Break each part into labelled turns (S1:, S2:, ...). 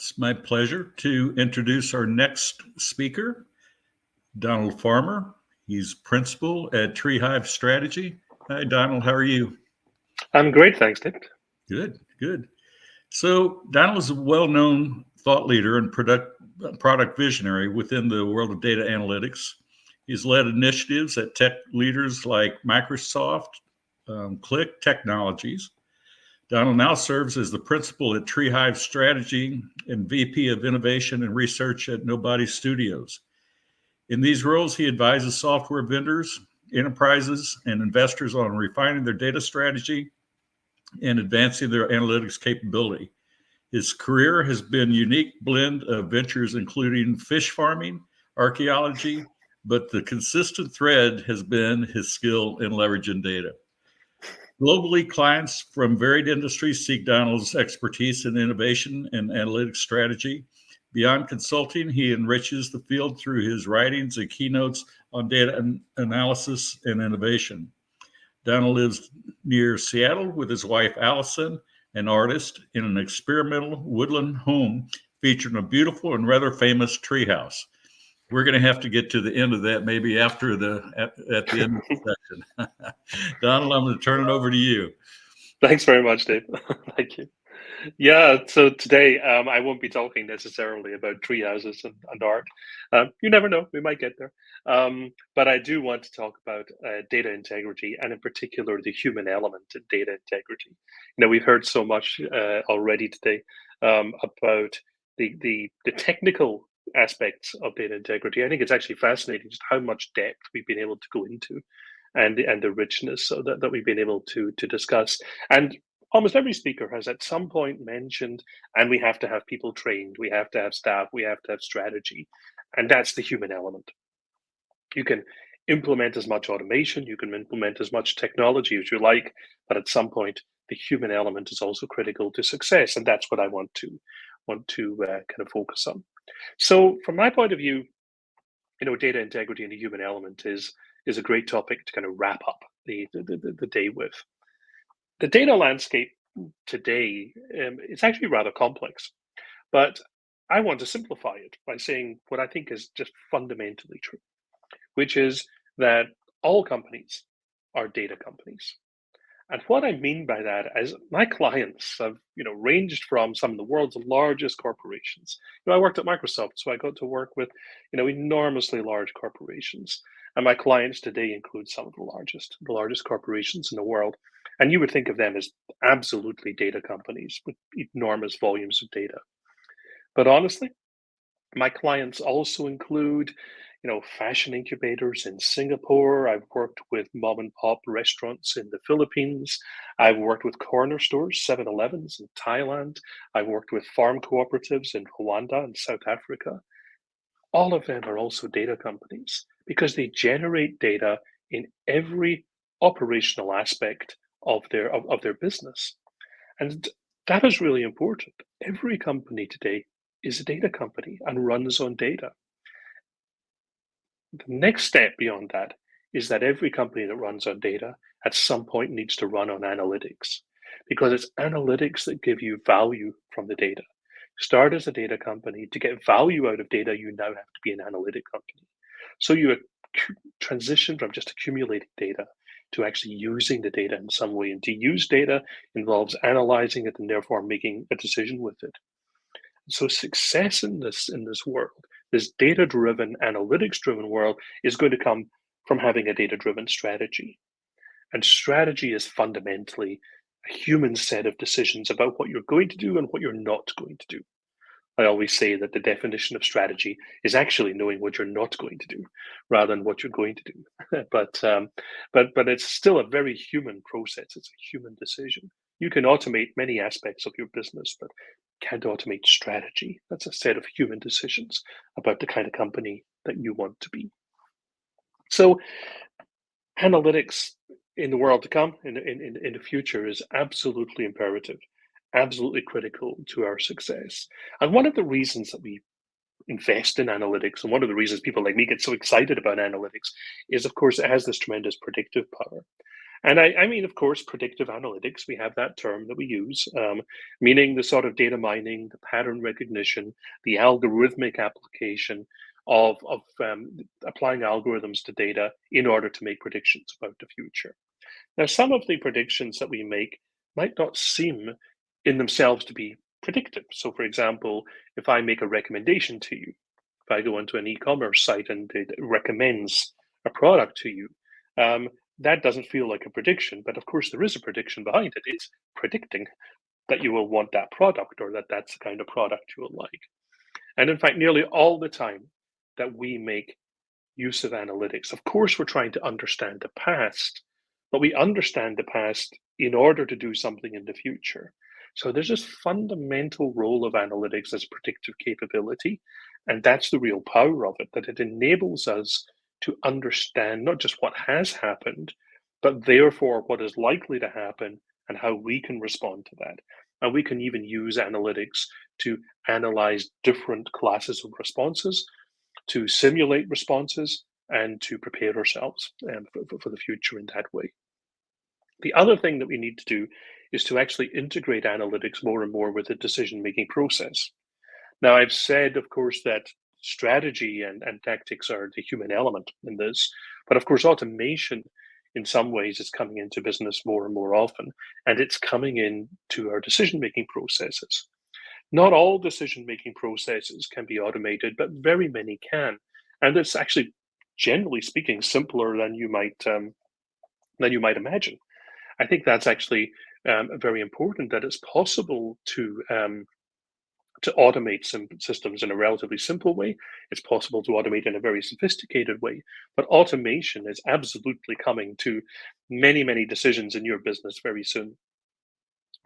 S1: It's my pleasure to introduce our next speaker, Donald Farmer. He's principal at Treehive Strategy. Hi, Donald. How are you?
S2: I'm great, thanks, Nick.
S1: Good, good. So, Donald is a well known thought leader and product visionary within the world of data analytics. He's led initiatives at tech leaders like Microsoft, Click Technologies. Donald now serves as the principal at Treehive Strategy and VP of Innovation and Research at Nobody Studios. In these roles, he advises software vendors, enterprises, and investors on refining their data strategy and advancing their analytics capability. His career has been a unique blend of ventures, including fish farming, archaeology, but the consistent thread has been his skill in leveraging data. Globally, clients from varied industries seek Donald's expertise in innovation and analytics strategy. Beyond consulting, he enriches the field through his writings and keynotes on data analysis and innovation. Donald lives near Seattle with his wife, Allison, an artist, in an experimental woodland home featuring a beautiful and rather famous treehouse. We're going to have to get to the end of that maybe after at the end of the section. Donald, I'm going to turn it over to you.
S2: Thanks very much, Dave. Thank you. Yeah, so today I won't be talking necessarily about tree houses and art. You never know, we might get there. But I do want to talk about data integrity and in particular the human element in data integrity. We've heard so much already today about the technical aspects of data integrity. I think it's actually fascinating just how much depth we've been able to go into and the richness so that we've been able to discuss. And almost every speaker has at some point mentioned, and we have to have people trained, we have to have staff, we have to have strategy. And that's the human element. You can implement as much automation, you can implement as much technology as you like, but at some point, the human element is also critical to success. And that's what I want to kind of focus on. So from my point of view, data integrity and the human element is a great topic to kind of wrap up the day with. The data landscape today is actually rather complex, but I want to simplify it by saying what I think is just fundamentally true, which is that all companies are data companies. And what I mean by that is my clients have, ranged from some of the world's largest corporations. I worked at Microsoft, so I got to work with, enormously large corporations. And my clients today include some of the largest corporations in the world. And you would think of them as absolutely data companies with enormous volumes of data. But honestly, my clients also include, fashion incubators in Singapore. I've worked with mom and pop restaurants in the Philippines. I've worked with corner stores, 7-Elevens in Thailand. I've worked with farm cooperatives in Rwanda and South Africa. All of them are also data companies because they generate data in every operational aspect of their business. And that is really important. Every company today is a data company and runs on data. The next step beyond that is that every company that runs on data at some point needs to run on analytics because it's analytics that give you value from the data. Start as a data company. To get value out of data, you now have to be an analytic company. So you transition from just accumulating data to actually using the data in some way. And to use data involves analyzing it and therefore making a decision with it. So success in this world, this data-driven, analytics-driven world, is going to come from having a data-driven strategy. And strategy is fundamentally a human set of decisions about what you're going to do and what you're not going to do. I always say that the definition of strategy is actually knowing what you're not going to do rather than what you're going to do. but it's still a very human process. It's a human decision. You can automate many aspects of your business, but can't automate strategy. That's a set of human decisions about the kind of company that you want to be. So analytics in the world to come, in the future, is absolutely imperative, absolutely critical to our success. And one of the reasons that we invest in analytics, and one of the reasons people like me get so excited about analytics, is, of course, it has this tremendous predictive power. And I mean, of course, predictive analytics, we have that term that we use, meaning the sort of data mining, the pattern recognition, the algorithmic application of applying algorithms to data in order to make predictions about the future. Now, some of the predictions that we make might not seem in themselves to be predictive. So, for example, if I make a recommendation to you, if I go onto an e-commerce site and it recommends a product to you, um, that doesn't feel like a prediction, but of course there is a prediction behind it. It's predicting that you will want that product or that that's the kind of product you will like. And in fact, nearly all the time that we make use of analytics, of course, we're trying to understand the past, but we understand the past in order to do something in the future. So there's this fundamental role of analytics as predictive capability. And that's the real power of it, that it enables us to understand not just what has happened, but therefore what is likely to happen and how we can respond to that. And we can even use analytics to analyze different classes of responses, to simulate responses, and to prepare ourselves for the future in that way. The other thing that we need to do is to actually integrate analytics more and more with the decision making process. Now, I've said, of course, that strategy and tactics are the human element in this, but of course, automation in some ways is coming into business more and more often, and it's coming into our decision making processes. Not all decision-making processes can be automated, but very many can. And it's actually, generally speaking, simpler than you might imagine. I think that's actually very important that it's possible to automate some systems in a relatively simple way. It's possible to automate in a very sophisticated way, but automation is absolutely coming to many, many decisions in your business very soon.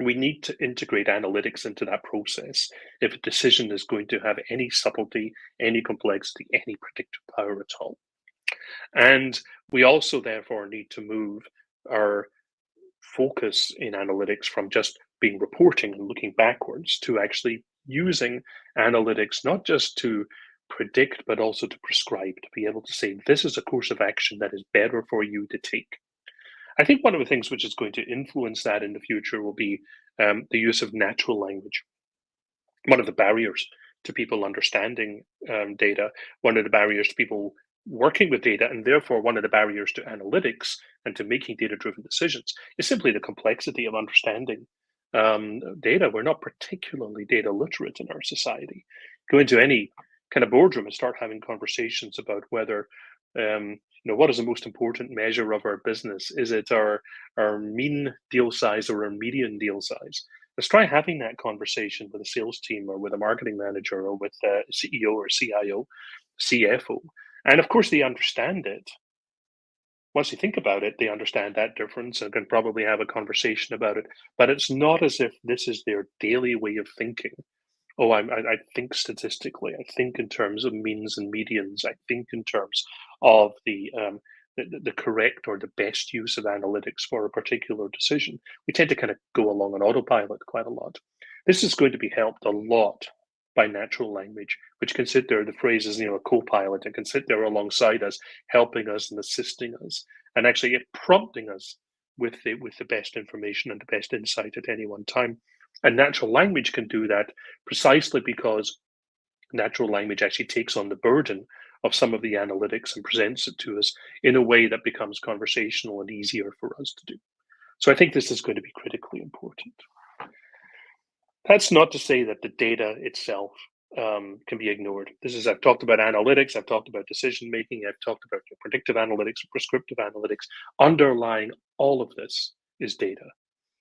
S2: We need to integrate analytics into that process if a decision is going to have any subtlety, any complexity, any predictive power at all. And we also, therefore, need to move our focus in analytics from just being reporting and looking backwards to actually using analytics not just to predict, but also to prescribe, to be able to say, this is a course of action that is better for you to take. I think one of the things which is going to influence that in the future will be the use of natural language. One of the barriers to people understanding data, one of the barriers to people working with data, and therefore one of the barriers to analytics and to making data driven decisions is simply the complexity of understanding data. We're not particularly data literate in our society. Go into any kind of boardroom and start having conversations about whether what is the most important measure of our business? Is it our mean deal size or our median deal size? Let's try having that conversation with a sales team or with a marketing manager or with a CEO or CIO, CFO. And of course, they understand it. Once you think about it, they understand that difference and can probably have a conversation about it. But it's not as if this is their daily way of thinking. Oh, I think statistically. I think in terms of means and medians. I think in terms of the correct or the best use of analytics for a particular decision. We tend to kind of go along on autopilot quite a lot. This is going to be helped a lot by natural language, which can sit there. The phrase is, a co-pilot, and can sit there alongside us, helping us and assisting us, and actually prompting us with the best information and the best insight at any one time. And natural language can do that precisely because natural language actually takes on the burden of some of the analytics and presents it to us in a way that becomes conversational and easier for us to do. So I think this is going to be critically important. That's not to say that the data itself can be ignored. I've talked about analytics, I've talked about decision making, I've talked about predictive analytics, prescriptive analytics. Underlying all of this is data.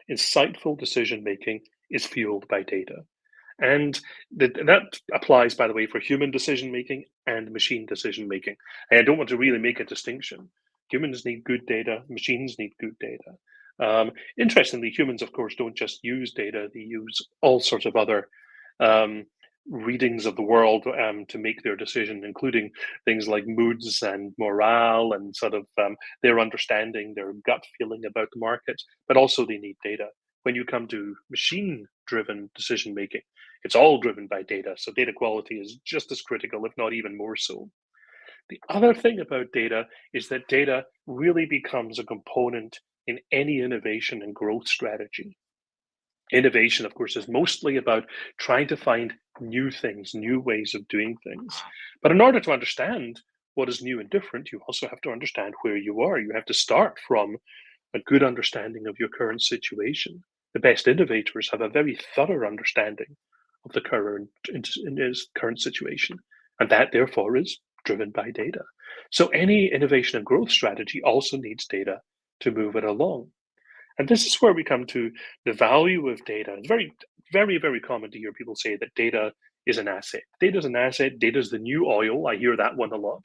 S2: Insightful decision making is fueled by data. And that applies, by the way, for human decision making and machine decision making. And I don't want to really make a distinction. Humans need good data, machines need good data. Interestingly, humans, of course, don't just use data, they use all sorts of other readings of the world to make their decision, including things like moods and morale and sort of their understanding, their gut feeling about the market, but also they need data. When you come to machine driven decision making, it's all driven by data. So data quality is just as critical, if not even more so. The other thing about data is that data really becomes a component in any innovation and growth strategy. Innovation, of course, is mostly about trying to find new things, new ways of doing things. But in order to understand what is new and different, you also have to understand where you are. You have to start from a good understanding of your current situation. The best innovators have a very thorough understanding of the current situation, and that therefore is driven by data. So any innovation and growth strategy also needs data to move it along. And this is where we come to the value of data. It's very common to hear people say that data is an asset. Data is an asset. Data is the new oil. I hear that one a lot.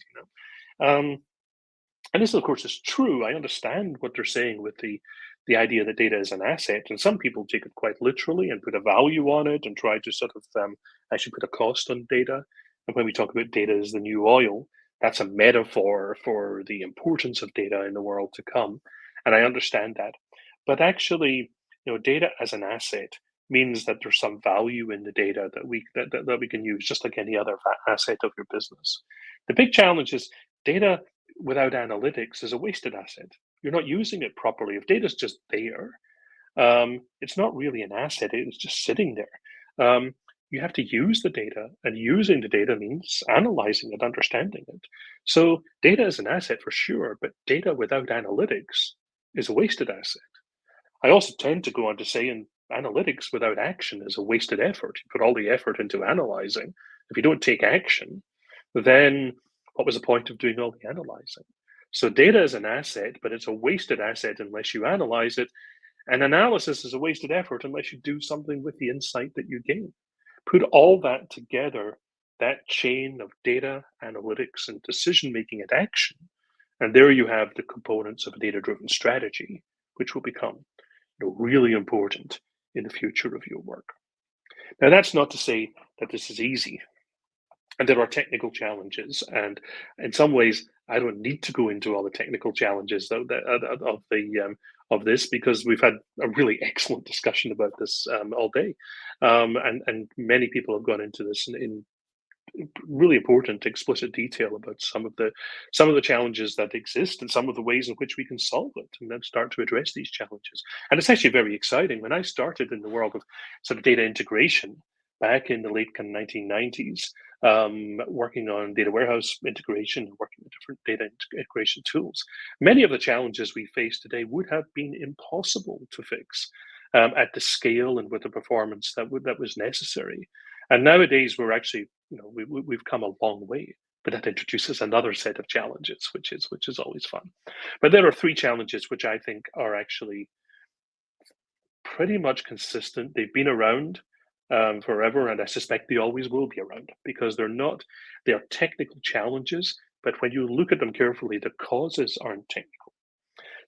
S2: And this, of course, is true. I understand what they're saying with the idea that data is an asset, and some people take it quite literally and put a value on it and try to sort of actually put a cost on data. And when we talk about data as the new oil, that's a metaphor for the importance of data in the world to come. And I understand that. But actually, data as an asset means that there's some value in the data that we can use, just like any other asset of your business. The big challenge is data without analytics is a wasted asset. You're not using it properly. If data's just there, it's not really an asset. It's just sitting there. You have to use the data, and using the data means analyzing it, understanding it. So data is an asset for sure, but data without analytics is a wasted asset. I also tend to go on to say in analytics without action is a wasted effort. You put all the effort into analyzing. If you don't take action, then what was the point of doing all the analyzing? So data is an asset, but it's a wasted asset unless you analyze it. And analysis is a wasted effort unless you do something with the insight that you gain. Put all that together, that chain of data, analytics, and decision making and action. And there you have the components of a data driven strategy, which will become really important in the future of your work. Now, that's not to say that this is easy. And there are technical challenges, and in some ways, I don't need to go into all the technical challenges of this, because we've had a really excellent discussion about this all day, and many people have gone into this in really important explicit detail about some of the challenges that exist and some of the ways in which we can solve it and then start to address these challenges. And it's actually very exciting. When I started in the world of sort of data integration back in the late kind of 1990s, working on data warehouse integration and working with different data integration tools, many of the challenges we face today would have been impossible to fix at the scale and with the performance that was necessary. And nowadays, we're actually, we've come a long way, but that introduces another set of challenges, which is always fun. But there are three challenges which I think are actually pretty much consistent. They've been around forever, and I suspect they always will be around, because they are technical challenges, but when you look at them carefully, the causes aren't technical.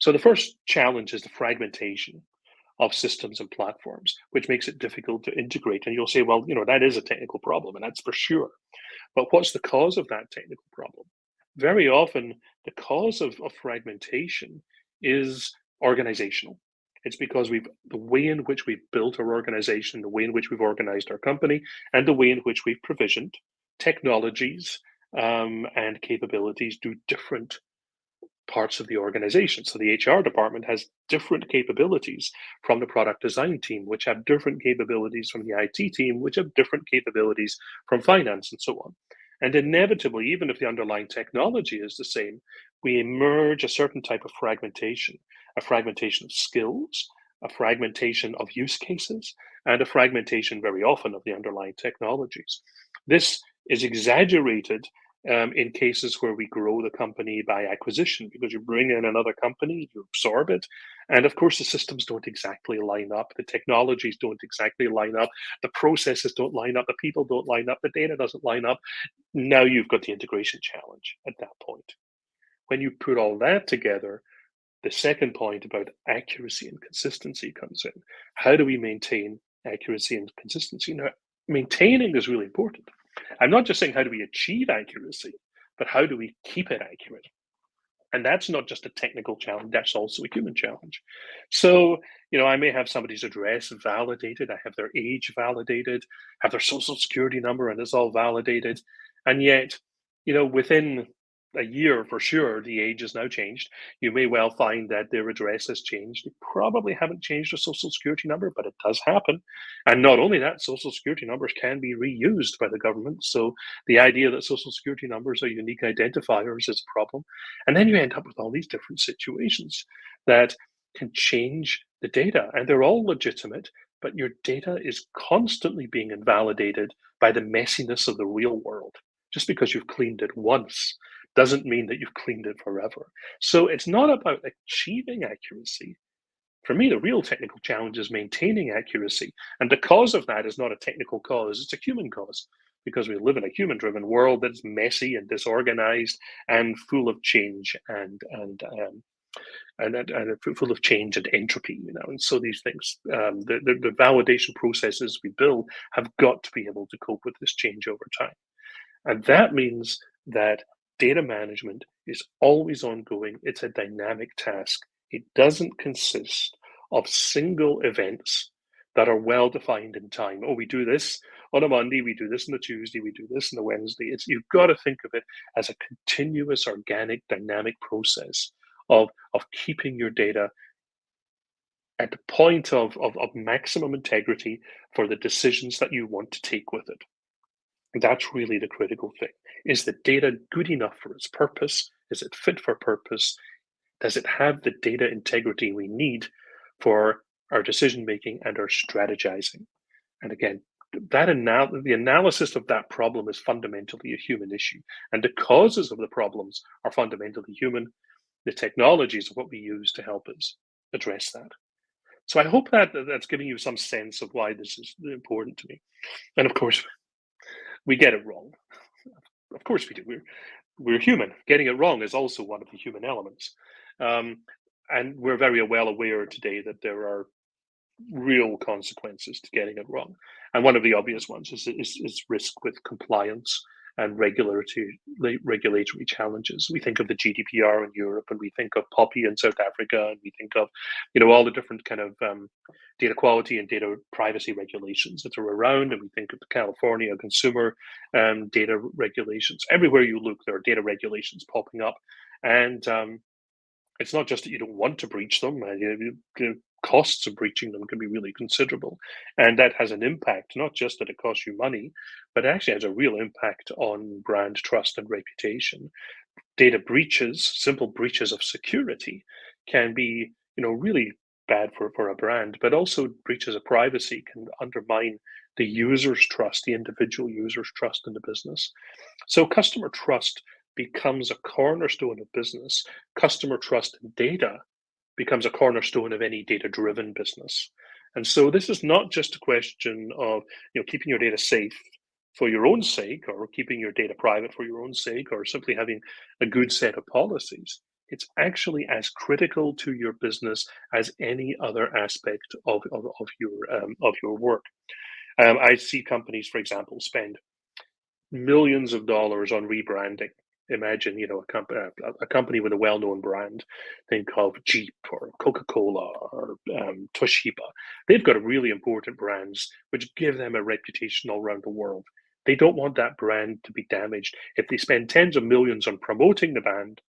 S2: So the first challenge is the fragmentation of systems and platforms, which makes it difficult to integrate. And you'll say, well, that is a technical problem, and that's for sure. But what's the cause of that technical problem? Very often, the cause of fragmentation is organizational. It's because the way in which we've built our organization, the way in which we've organized our company, and the way in which we've provisioned technologies and capabilities do different parts of the organization. So the HR department has different capabilities from the product design team, which have different capabilities from the IT team, which have different capabilities from finance, and so on. And inevitably, even if the underlying technology is the same, we emerge a certain type of fragmentation, a fragmentation of skills, a fragmentation of use cases, and a fragmentation very often of the underlying technologies. This is exaggerated in cases where we grow the company by acquisition, because you bring in another company, you absorb it, and of course the systems don't exactly line up, the technologies don't exactly line up, the processes don't line up, the people don't line up, the data doesn't line up. Now you've got the integration challenge at that point. When you put all that together, the second point about accuracy and consistency comes in. How do we maintain accuracy and consistency? Now, maintaining is really important. I'm not just saying how do we achieve accuracy, but how do we keep it accurate? And that's not just a technical challenge, that's also a human challenge. So, I may have somebody's address validated, I have their age validated, have their social security number, and it's all validated. And yet, within a year for sure, the age has now changed. You may well find that their address has changed. They probably haven't changed their social security number, but it does happen. And not only that, social security numbers can be reused by the government. So the idea that social security numbers are unique identifiers is a problem. And then you end up with all these different situations that can change the data, and they're all legitimate, but your data is constantly being invalidated by the messiness of the real world. Just because you've cleaned it once doesn't mean that you've cleaned it forever. So it's not about achieving accuracy. For me, the real technical challenge is maintaining accuracy. And the cause of that is not a technical cause, it's a human cause. Because we live in a human driven world that's messy and disorganized and full of change and full of change and entropy, And so these things, the validation processes we build have got to be able to cope with this change over time. And that means that data management is always ongoing. It's a dynamic task. It doesn't consist of single events that are well defined in time. Oh, we do this on a Monday, we do this on a Tuesday, we do this on a Wednesday. You've got to think of it as a continuous, organic, dynamic process of keeping your data at the point of maximum integrity for the decisions that you want to take with it. That's really the critical thing. Is the data good enough for its purpose? Is it fit for purpose? Does it have the data integrity we need for our decision making and our strategizing? And again, the analysis of that problem is fundamentally a human issue, and the causes of the problems are fundamentally human. The technologies are what we use to help us address that. So I hope that that's giving you some sense of why this is important to me. And of course, we get it wrong. Of course we do. We're human. Getting it wrong is also one of the human elements. And we're very well aware today that there are real consequences to getting it wrong. And one of the obvious ones is risk with compliance and regulatory challenges. We think of the GDPR in Europe, and we think of POPI in South Africa, and we think of all the different kind of data quality and data privacy regulations that are around, and we think of the California consumer data regulations. Everywhere you look, there are data regulations popping up, and it's not just that you don't want to breach them. The costs of breaching them can be really considerable, and that has an impact, not just that it costs you money, but it actually has a real impact on brand trust and reputation. Data breaches, simple breaches of security, can be really bad for a brand, but also breaches of privacy can undermine the user's trust, the individual user's trust in the business. So customer trust becomes a cornerstone of business. Customer trust in data becomes a cornerstone of any data-driven business. And so this is not just a question of keeping your data safe for your own sake, or keeping your data private for your own sake, or simply having a good set of policies. It's actually as critical to your business as any other aspect of your work. I see companies, for example, spend millions of dollars on rebranding. Imagine, a company with a well-known brand. Think of Jeep or Coca-Cola or Toshiba. They've got really important brands which give them a reputation all around the world. They don't want that brand to be damaged. If they spend tens of millions on promoting the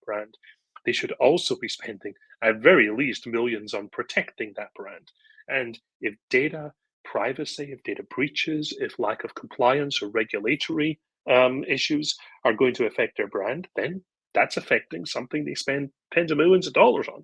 S2: brand, they should also be spending, at very least, millions on protecting that brand. And if data privacy, if data breaches, if lack of compliance or regulatory issues are going to affect their brand, then that's affecting something they spend tens of millions of dollars on.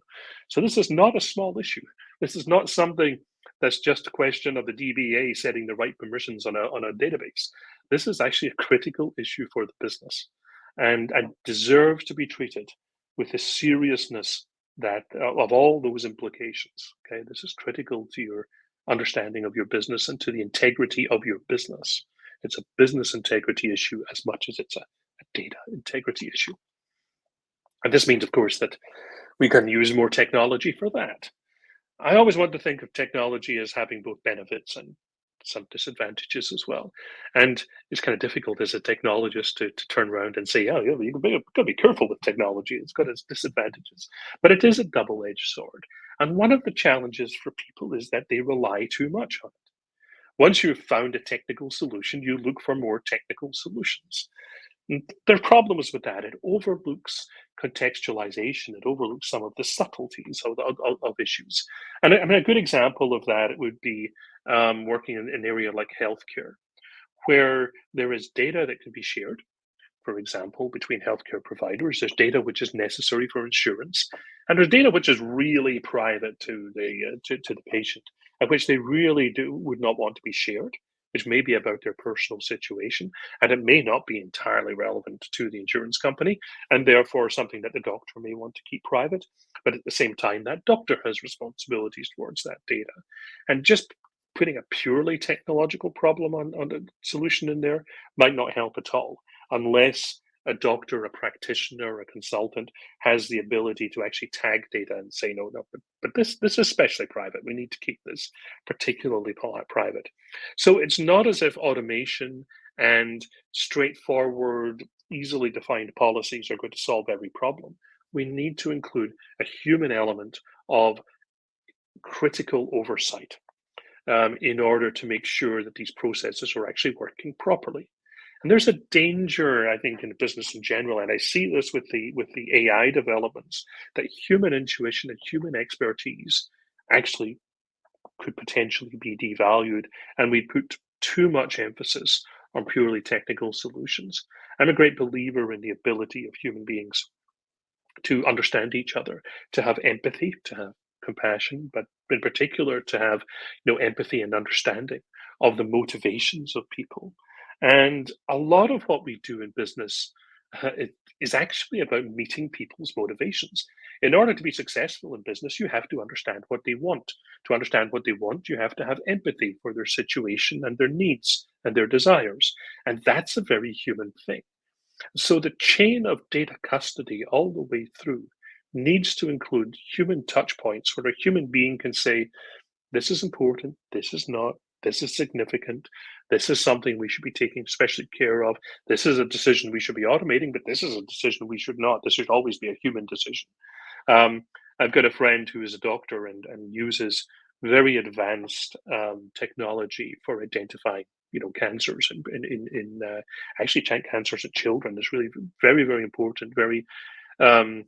S2: So this is not a small issue. This is not something that's just a question of the DBA setting the right permissions on a database. This is actually a critical issue for the business, and deserves to be treated with the seriousness that of all those implications. Okay, this is critical to your understanding of your business and to the integrity of your business. It's a business integrity issue as much as it's a data integrity issue. And this means, of course, that we can use more technology for that. I always want to think of technology as having both benefits and some disadvantages as well. And it's kind of difficult as a technologist to turn around and say, oh, you've got to be careful with technology. It's got its disadvantages. But it is a double-edged sword. And one of the challenges for people is that they rely too much on it. Once you've found a technical solution, you look for more technical solutions. There are problems with that. It overlooks contextualization. It overlooks some of the subtleties of issues. And I mean, a good example of that would be working in an area like healthcare, where there is data that can be shared, for example, between healthcare providers. There's data which is necessary for insurance, and there's data which is really private to the patient, and which they really would not want to be shared, which may be about their personal situation, and it may not be entirely relevant to the insurance company, and therefore something that the doctor may want to keep private. But at the same time, that doctor has responsibilities towards that data, and just putting a purely technological problem on the solution in there might not help at all, unless a doctor, a practitioner, a consultant has the ability to actually tag data and say, no, no, but this is especially private. We need to keep this particularly private. So it's not as if automation and straightforward, easily defined policies are going to solve every problem. We need to include a human element of critical oversight in order to make sure that these processes are actually working properly. And there's a danger, I think, in business in general, and I see this with the AI developments, that human intuition and human expertise actually could potentially be devalued, and we put too much emphasis on purely technical solutions. I'm a great believer in the ability of human beings to understand each other, to have empathy, to have compassion, but in particular to have empathy and understanding of the motivations of people. And a lot of what we do in business it is actually about meeting people's motivations. In order to be successful in business, you have to understand what they want. To understand what they want, you have to have empathy for their situation and their needs and their desires. And that's a very human thing. So the chain of data custody all the way through needs to include human touch points where a human being can say, this is important, this is not, this is significant, this is something we should be taking special care of, this is a decision we should be automating, but this is a decision we should not. This should always be a human decision. Um, I've got a friend who is a doctor and uses very advanced technology for identifying, cancers in actually cancers in children is really very, very important, um,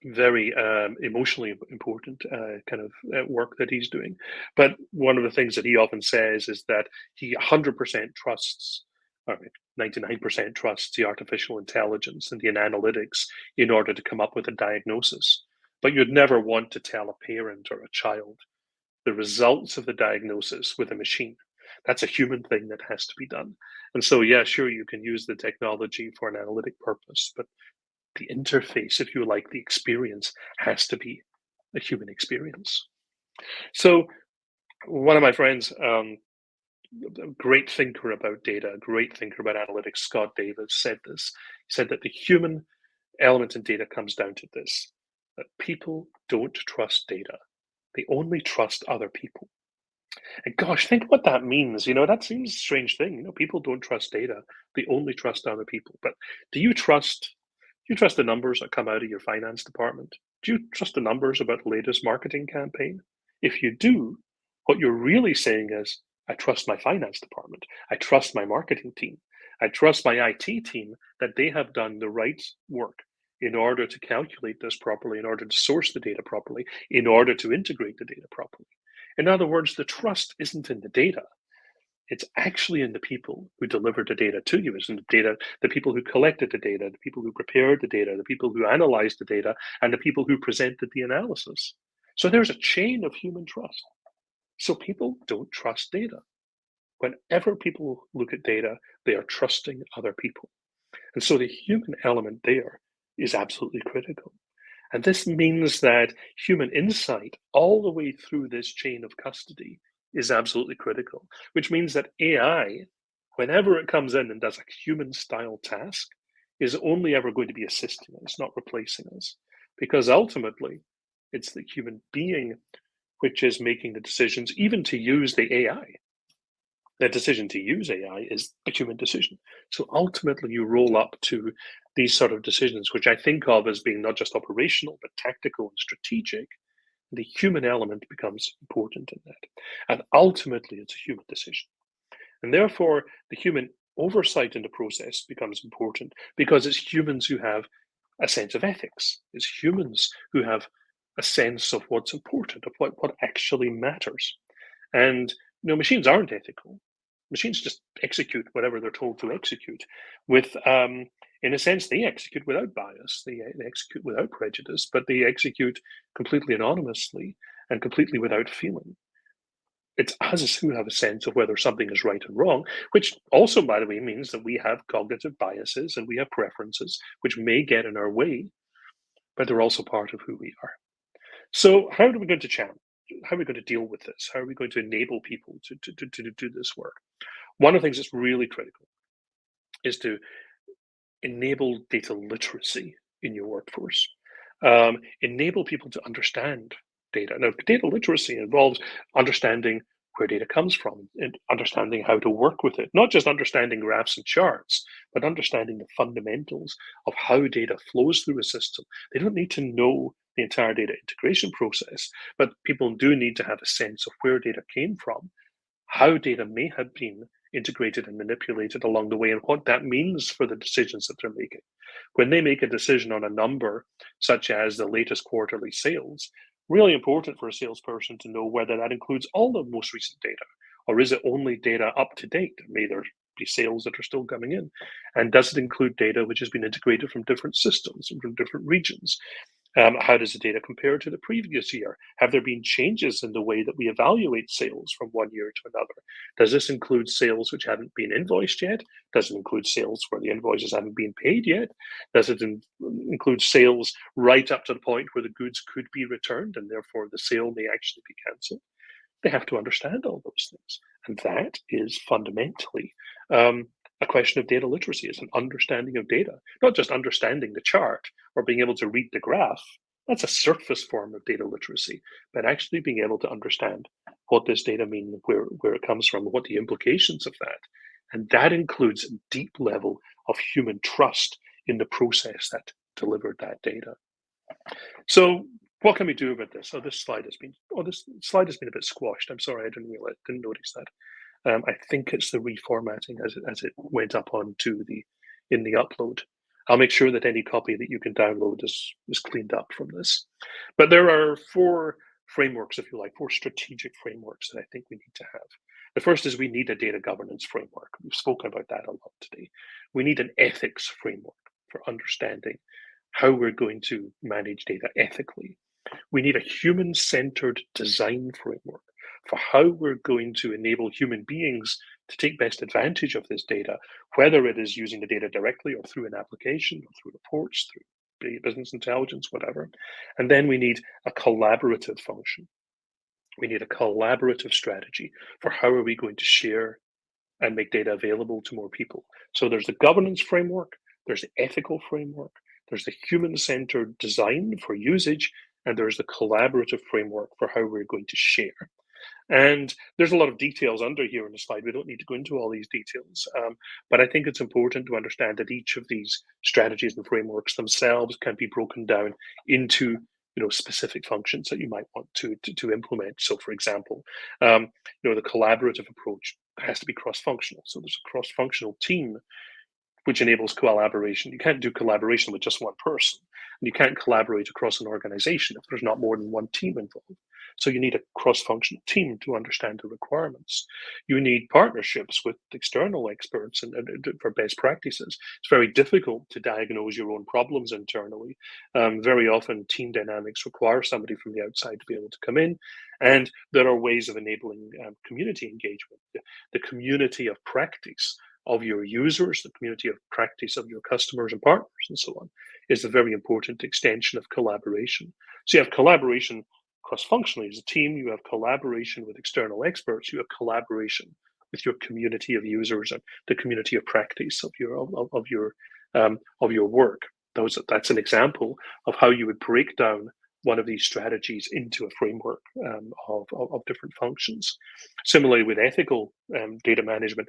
S2: very emotionally important kind of work that he's doing. But one of the things that he often says is that he 100% trusts, or 99% trusts the artificial intelligence and the analytics in order to come up with a diagnosis. But you'd never want to tell a parent or a child the results of the diagnosis with a machine. That's a human thing that has to be done. And so, yeah, sure, you can use the technology for an analytic purpose, but the interface, if you like, the experience has to be a human experience. So, one of my friends, a great thinker about data, a great thinker about analytics, Scott Davis, said this. He said that the human element in data comes down to this, that people don't trust data. They only trust other people. And gosh, think what that means. That seems a strange thing. People don't trust data. They only trust other people. But do you trust the numbers that come out of your finance department? Do you trust the numbers about the latest marketing campaign? If you do, what you're really saying is, I trust my finance department. I trust my marketing team. I trust my IT team that they have done the right work in order to calculate this properly, in order to source the data properly, in order to integrate the data properly. In other words, the trust isn't in the data. It's actually in the people who delivered the data to you. It's in the data, the people who collected the data, the people who prepared the data, the people who analyzed the data, and the people who presented the analysis. So there's a chain of human trust. So people don't trust data. Whenever people look at data, they are trusting other people. And so the human element there is absolutely critical. And this means that human insight all the way through this chain of custody is absolutely critical, which means that AI, whenever it comes in and does a human style task, is only ever going to be assisting us, not replacing us. Because ultimately, it's the human being which is making the decisions, even to use the AI. The decision to use AI is a human decision. So ultimately, you roll up to these sort of decisions, which I think of as being not just operational, but tactical and strategic. The human element becomes important in that. And ultimately, it's a human decision. And therefore, the human oversight in the process becomes important because it's humans who have a sense of ethics. It's humans who have a sense of what's important, of what actually matters. And machines aren't ethical. Machines just execute whatever they're told to execute. With, in a sense, they execute without bias. They execute without prejudice, but they execute completely anonymously and completely without feeling. It's us who have a sense of whether something is right and wrong, which also, by the way, means that we have cognitive biases and we have preferences which may get in our way, but they're also part of who we are. So, how are we going to challenge? How are we going to deal with this? How are we going to enable people to do this work? One of the things that's really critical is to enable data literacy in your workforce. Enable people to understand data. Now, data literacy involves understanding where data comes from and understanding how to work with it, not just understanding graphs and charts, but understanding the fundamentals of how data flows through a system. They don't need to know the entire data integration process, but people do need to have a sense of where data came from, how data may have been integrated and manipulated along the way, and what that means for the decisions that they're making. When they make a decision on a number, such as the latest quarterly sales, really important for a salesperson to know whether that includes all the most recent data, or is it only data up to date? May there be sales that are still coming in? And does it include data which has been integrated from different systems and from different regions? How does the data compare to the previous year? Have there been changes in the way that we evaluate sales from one year to another? Does this include sales which haven't been invoiced yet? Does it include sales where the invoices haven't been paid yet? Does it include sales right up to the point where the goods could be returned and therefore the sale may actually be cancelled? They have to understand all those things. And that is fundamentally a question of data literacy. It's an understanding of data, not just understanding the chart or being able to read the graph. That's a surface form of data literacy, but actually being able to understand what this data means, where it comes from, what the implications of that. And that includes a deep level of human trust in the process that delivered that data. So what can we do about this? This slide has been a bit squashed. I'm sorry, I didn't notice that. I think it's the reformatting as it went up onto in the upload. I'll make sure that any copy that you can download is cleaned up from this. But there are 4 frameworks, if you like, 4 strategic frameworks that I think we need to have. The first is we need a data governance framework. We've spoken about that a lot today. We need an ethics framework for understanding how we're going to manage data ethically. We need a human-centered design framework for how we're going to enable human beings to take best advantage of this data, whether it is using the data directly or through an application or through reports, through business intelligence, whatever. And then we need a collaborative function. We need a collaborative strategy for how are we going to share and make data available to more people. So there's the governance framework, there's the ethical framework, there's the human-centered design for usage, and there's the collaborative framework for how we're going to share. And there's a lot of details under here in the slide. We don't need to go into all these details, but I think it's important to understand that each of these strategies and frameworks themselves can be broken down into specific functions that you might want to implement. So, for example, the collaborative approach has to be cross-functional. So there's a cross-functional team which enables collaboration. You can't do collaboration with just one person. And you can't collaborate across an organization if there's not more than one team involved. So you need a cross-functional team to understand the requirements. You need partnerships with external experts and for best practices. It's very difficult to diagnose your own problems internally. Very often team dynamics require somebody from the outside to be able to come in. And there are ways of enabling community engagement, the community of practice of your users, the community of practice of your customers and partners, and so on, is a very important extension of collaboration. So you have collaboration cross-functionally as a team, you have collaboration with external experts, you have collaboration with your community of users and the community of practice of your work. That's an example of how you would break down one of these strategies into a framework of different functions. Similarly, with ethical data management,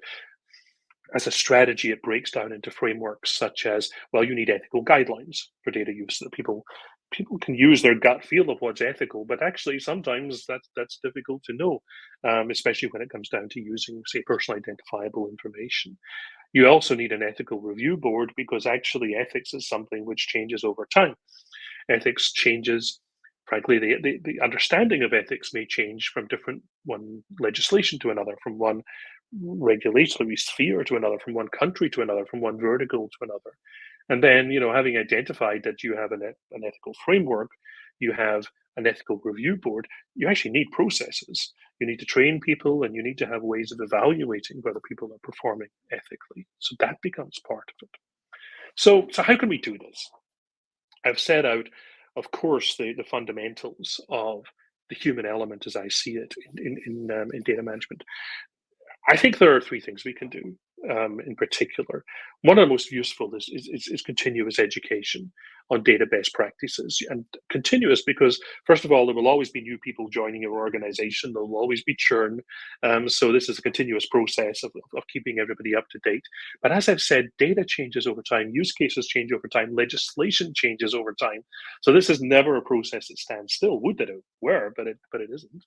S2: as a strategy, it breaks down into frameworks such as, well, you need ethical guidelines for data use so that people people can use their gut feel of what's ethical, but actually sometimes that's difficult to know, especially when it comes down to using, say, personal identifiable information. You also need an ethical review board because actually ethics is something which changes over time. Ethics changes. Frankly, the understanding of ethics may change from different one legislation to another, from one regulatory sphere to another, from one country to another, from one vertical to another. And then, having identified that you have an ethical framework, you have an ethical review board, you actually need processes. You need to train people and you need to have ways of evaluating whether people are performing ethically. So that becomes part of it. So how can we do this? I've set out, of course, the fundamentals of the human element as I see it in data management. I think there are three things we can do in particular. One of the most useful is continuous education on data best practices, and continuous because, first of all, there will always be new people joining your organization. There will always be churn. So this is a continuous process of keeping everybody up to date. But as I've said, data changes over time, use cases change over time, legislation changes over time. So this is never a process that stands still. Would that it were, but it isn't.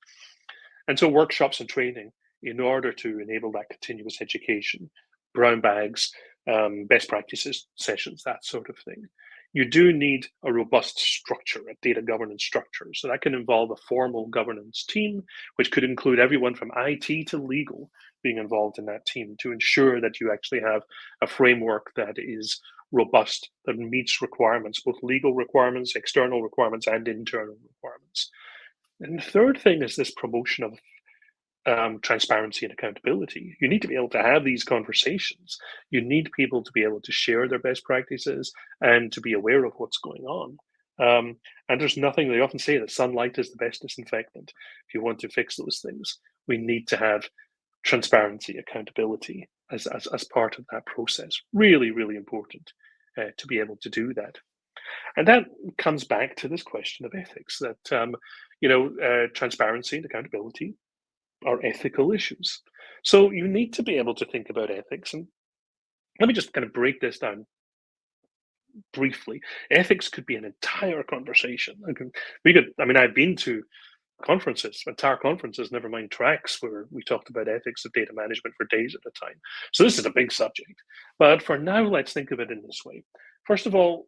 S2: And so workshops and training in order to enable that continuous education, brown bags, best practices sessions, that sort of thing. You do need a robust structure, a data governance structure. So that can involve a formal governance team, which could include everyone from IT to legal being involved in that team to ensure that you actually have a framework that is robust, that meets requirements, both legal requirements, external requirements, and internal requirements. And the third thing is this promotion of transparency and accountability. You need to be able to have these conversations. You need people to be able to share their best practices and to be aware of what's going on. And there's nothing, they often say that sunlight is the best disinfectant. If you want to fix those things, we need to have transparency, accountability as part of that process. Really, really important to be able to do that. And that comes back to this question of ethics that, transparency and accountability are ethical issues. So you need to be able to think about ethics. And let me just kind of break this down briefly. Ethics could be an entire conversation. I've been to conferences, entire conferences, never mind tracks, where we talked about ethics of data management for days at a time. So this is a big subject. But for now, let's think of it in this way. First of all,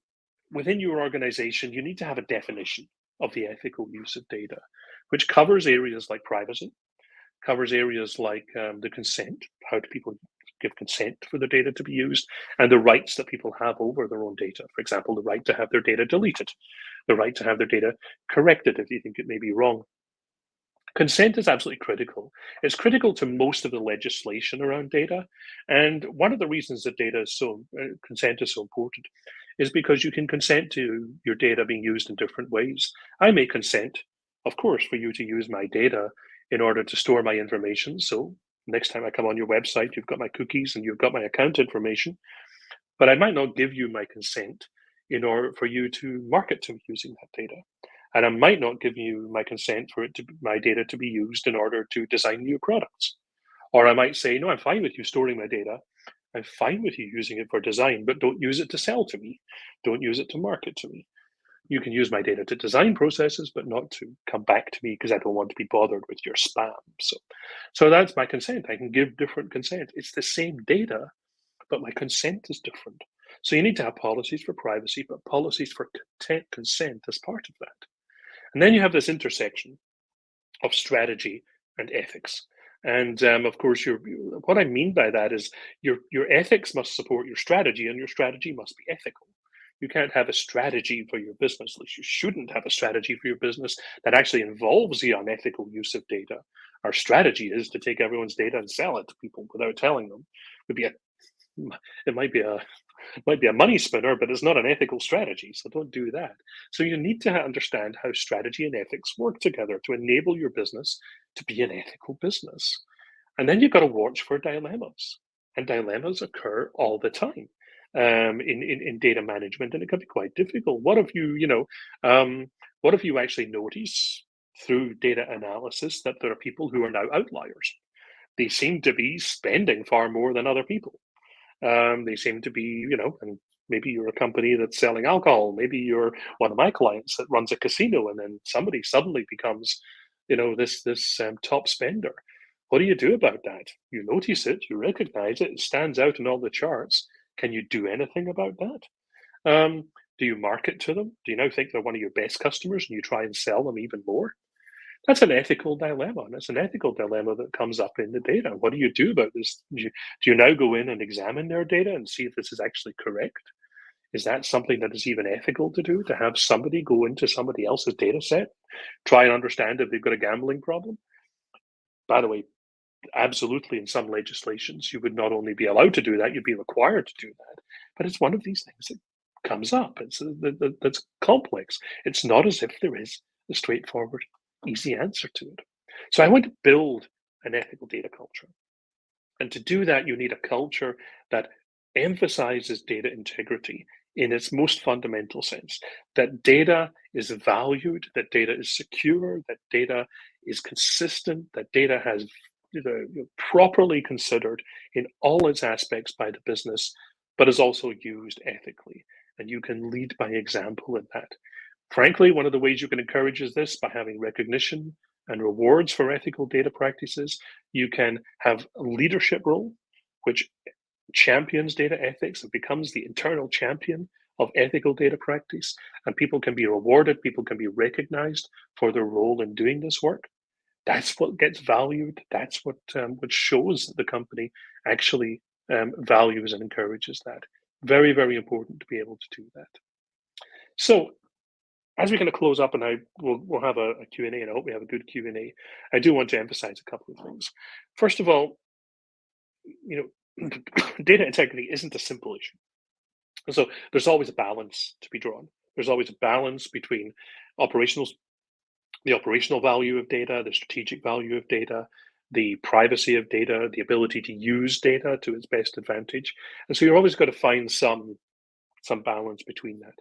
S2: within your organization, you need to have a definition of the ethical use of data, which covers areas like privacy, covers areas like the consent, how do people give consent for their data to be used, and the rights that people have over their own data. For example, the right to have their data deleted, the right to have their data corrected if you think it may be wrong. Consent is absolutely critical. It's critical to most of the legislation around data. And one of the reasons that consent is so important is because you can consent to your data being used in different ways. I may consent, of course, for you to use my data in order to store my information. So next time I come on your website, you've got my cookies and you've got my account information, but I might not give you my consent in order for you to market to me using that data. And I might not give you my consent for my data to be used in order to design new products. Or I might say, no, I'm fine with you storing my data. I'm fine with you using it for design, but don't use it to sell to me. Don't use it to market to me. You can use my data to design processes, but not to come back to me because I don't want to be bothered with your spam. So that's my consent. I can give different consent. It's the same data, but my consent is different. So you need to have policies for privacy, but policies for consent as part of that. And then you have this intersection of strategy and ethics. And of course, what I mean by that is your ethics must support your strategy, and your strategy must be ethical. You can't have a strategy for your business, at least you shouldn't have a strategy for your business that actually involves the unethical use of data. Our strategy is to take everyone's data and sell it to people without telling them. It might be a money spinner, but it's not an ethical strategy. So don't do that. So you need to understand how strategy and ethics work together to enable your business to be an ethical business. And then you've got to watch for dilemmas. And dilemmas occur all the time in data management, and it can be quite difficult. What if you actually notice through data analysis that there are people who are now outliers? They seem to be spending far more than other people. They seem to be, and Maybe you're a company that's selling alcohol. Maybe you're one of my clients that runs a casino, and then somebody suddenly becomes, this top spender. What do you do about that? You notice it, you recognize it, it stands out in all the charts. Can you do anything about that? Do you market to them? Do you now think they're one of your best customers and you try and sell them even more? That's an ethical dilemma. And it's an ethical dilemma that comes up in the data. What do you do about this? Do you now go in and examine their data and see if this is actually correct? Is that something that is even ethical to do, to have somebody go into somebody else's data set, try and understand if they've got a gambling problem? By the way, absolutely, in some legislations, you would not only be allowed to do that, you'd be required to do that. But it's one of these things that comes up. That's complex. It's not as if there is a straightforward, easy answer to it. So I want to build an ethical data culture. And to do that, you need a culture that emphasizes data integrity in its most fundamental sense, that data is valued, that data is secure, that data is consistent, that data has properly considered in all its aspects by the business, but is also used ethically. And you can lead by example in that. Frankly, one of the ways you can encourage is this by having recognition and rewards for ethical data practices. You can have a leadership role, which champions data ethics and becomes the internal champion of ethical data practice. And people can be rewarded, people can be recognized for their role in doing this work. That's what gets valued. That's what shows that the company actually values and encourages that. Very, very important to be able to do that. So as we kind of close up, and we'll have a Q&A, and I hope we have a good Q&A, I do want to emphasize a couple of things. First of all, data integrity isn't a simple issue. So there's always a balance to be drawn. There's always a balance between the operational value of data, the strategic value of data, the privacy of data, the ability to use data to its best advantage. And so you're always got to find some balance between that.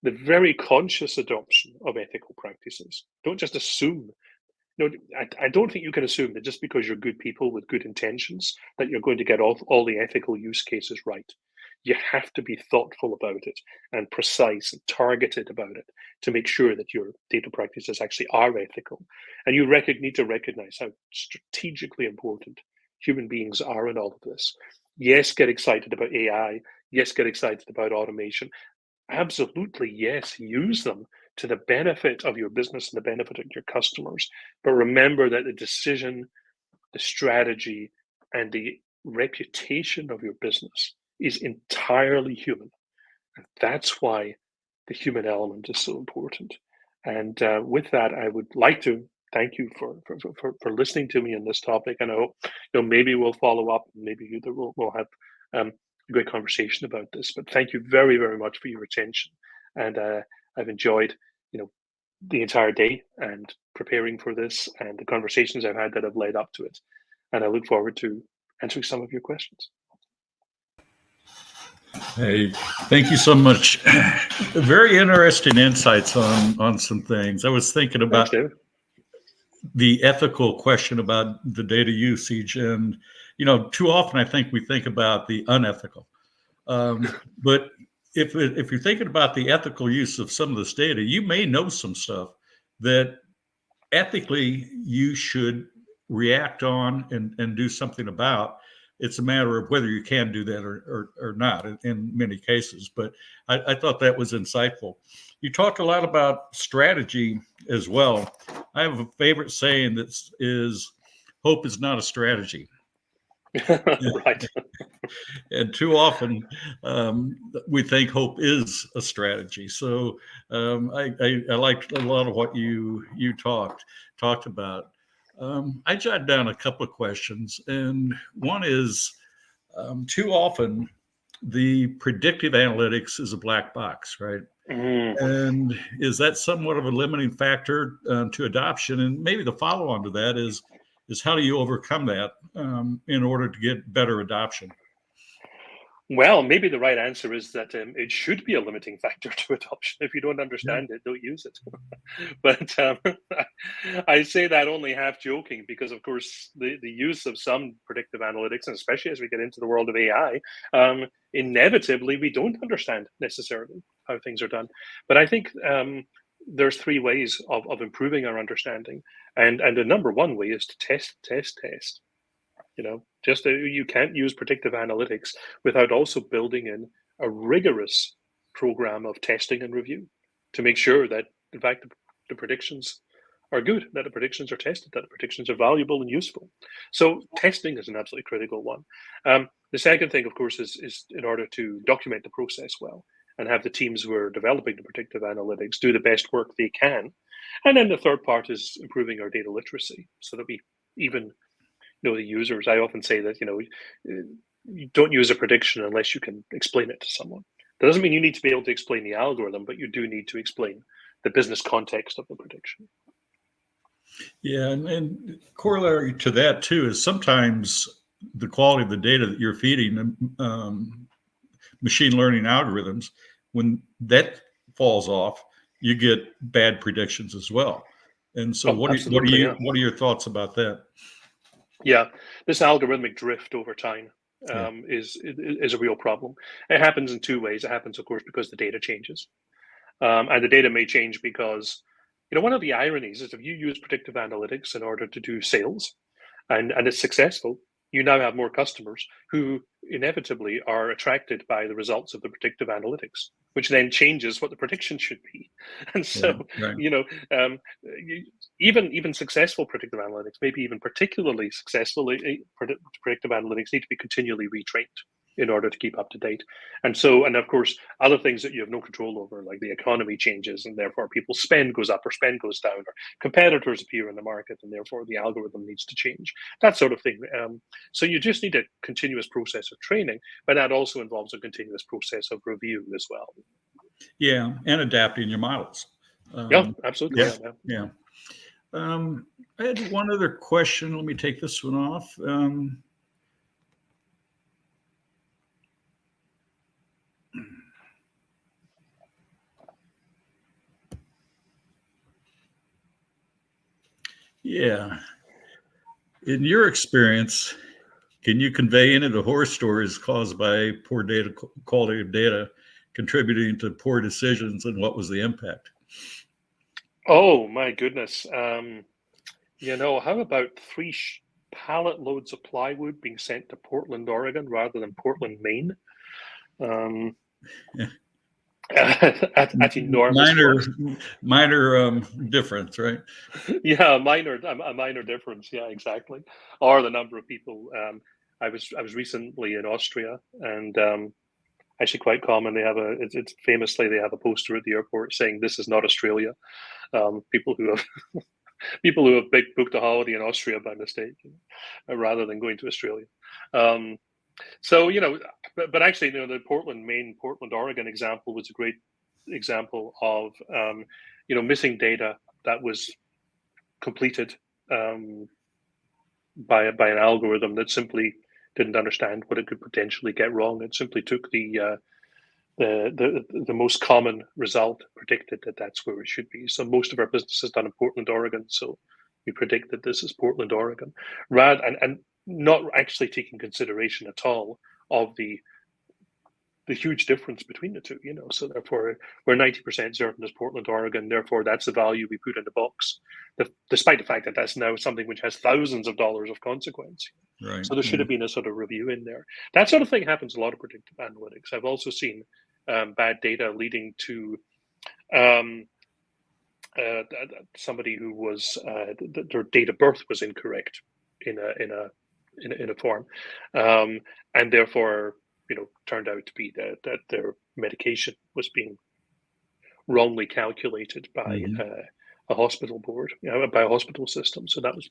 S2: The very conscious adoption of ethical practices. Don't just assume. I don't think you can assume that just because you're good people with good intentions, that you're going to get all the ethical use cases right. You have to be thoughtful about it and precise and targeted about it to make sure that your data practices actually are ethical. And you need to recognize how strategically important human beings are in all of this. Yes, get excited about AI. Yes, get excited about automation. Absolutely, yes, use them to the benefit of your business and the benefit of your customers. But remember that the decision, the strategy, and the reputation of your business is entirely human. And that's why the human element is so important. And with that, I would like to thank you for listening to me on this topic. And I hope maybe we'll follow up. Maybe we'll have a great conversation about this. But thank you very, very much for your attention. And I've enjoyed the entire day and preparing for this and the conversations I've had that have led up to it. And I look forward to answering some of your questions.
S1: Hey, thank you so much. Very interesting insights on some things. I was thinking about the ethical question about the data usage, and too often I think we think about the unethical. But if you're thinking about the ethical use of some of this data, you may know some stuff that ethically you should react on and do something about. It's a matter of whether you can do that or not in many cases. But I thought that was insightful. You talked a lot about strategy as well. I have a favorite saying that is, hope is not a strategy.
S2: Right.
S1: And too often we think hope is a strategy. So I liked a lot of what you talked about. I jotted down a couple of questions, and one is too often the predictive analytics is a black box, right? And is that somewhat of a limiting factor to adoption? And maybe the follow-on to that is how do you overcome that in order to get better adoption?
S2: Well, maybe the right answer is that it should be a limiting factor to adoption. If you don't
S1: Yeah.
S2: understand it, don't use it. But I say that only half joking because, of course, the use of some predictive analytics, and especially as we get into the world of AI, inevitably we don't understand necessarily how things are done. But I think there's three ways of improving our understanding, and the number one way is to test, test, test. Just you can't use predictive analytics without also building in a rigorous program of testing and review to make sure that, in fact, the predictions are good, that the predictions are tested, that the predictions are valuable and useful. So testing is an absolutely critical one. The second thing, of course, is in order to document the process well and have the teams who are developing the predictive analytics do the best work they can. And then the third part is improving our data literacy so that we even the users. I often say that you don't use a prediction unless you can explain it to someone. That doesn't mean you need to be able to explain the algorithm, but you do need to explain the business context of the prediction.
S1: Yeah, and corollary to that too is sometimes the quality of the data that you're feeding machine learning algorithms, when that falls off, you get bad predictions as well. And so,
S2: Oh, absolutely, yeah.
S1: what are your thoughts about that?
S2: Yeah, this algorithmic drift over time
S1: Yeah,
S2: is a real problem. It happens in two ways. It happens, of course, because the data changes, and the data may change because one of the ironies is if you use predictive analytics in order to do sales, and it's successful, you now have more customers who inevitably are attracted by the results of the predictive analytics, which then changes what the prediction should be. And so,
S1: right, right.
S2: Even successful predictive analytics, maybe even particularly successful predictive analytics, need to be continually retrained in order to keep up to date. And so, and of course, other things that you have no control over, like the economy changes, and therefore people's spend goes up or spend goes down, or competitors appear in the market, and therefore the algorithm needs to change, that sort of thing. So you just need a continuous process of training, but that also involves a continuous process of review as well.
S1: Yeah, and adapting your models.
S2: Yeah, absolutely.
S1: Yeah, yeah. I had one other question. Let me take this one off. Yeah. In your experience, can you convey any of the horror stories caused by poor data quality of data contributing to poor decisions, and what was the impact?
S2: Oh my goodness. How about three pallet loads of plywood being sent to Portland, Oregon, rather than Portland, Maine? Um, at enormous
S1: minor
S2: cost.
S1: minor difference, right?
S2: Yeah, a minor difference. Yeah, exactly. Or the number of people. I was recently in Austria, and actually quite common. They have it's famously they have a poster at the airport saying "This is not Australia." People who have booked a holiday in Austria by mistake, rather than going to Australia. Um, so but actually, the Portland, Maine, Portland, Oregon example was a great example of missing data that was completed by an algorithm that simply didn't understand what it could potentially get wrong. It simply took the most common result, predicted that that's where it should be. So most of our business is done in Portland, Oregon. So we predict that this is Portland, Oregon, and not actually taking consideration at all of the huge difference between the two. So therefore we're 90% certain as Portland, Oregon. Therefore, that's the value we put in the box, despite the fact that that's now something which has thousands of dollars of consequence.
S1: Right.
S2: So there should have been a sort of review in there. That sort of thing happens a lot of predictive analytics. I've also seen bad data leading to somebody who was their date of birth was incorrect in a form, and therefore turned out to be that their medication was being wrongly calculated by
S1: Mhm.
S2: a hospital board, by a hospital system. So that was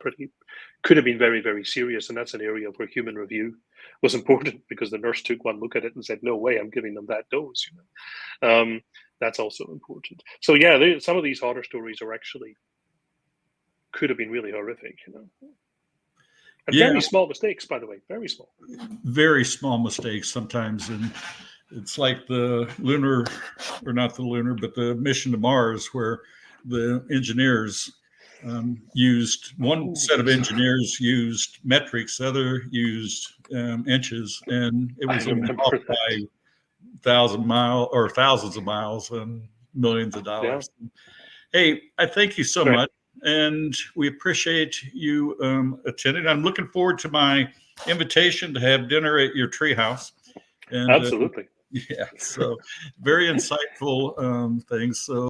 S2: could have been very, very serious. And that's an area where human review was important because the nurse took one look at it and said, "No way, I'm giving them that dose." That's also important. So yeah, some of these horror stories are actually could have been really horrific. And
S1: Yeah,
S2: very small mistakes, by the way, very small.
S1: very small mistakes sometimes. And it's like the lunar, or not the lunar, but the mission to Mars, where the engineers used, one set of
S2: Yes.
S1: engineers used metrics, the other used inches, and it
S2: I
S1: was only off
S2: remember that.
S1: by 1,000 miles or thousands of miles and millions of
S2: Yeah,
S1: dollars. Hey, I thank you so
S2: great.
S1: much, and we appreciate you attending. I'm looking forward to my invitation to have dinner at your treehouse. And
S2: Absolutely.
S1: yeah, so very insightful things. So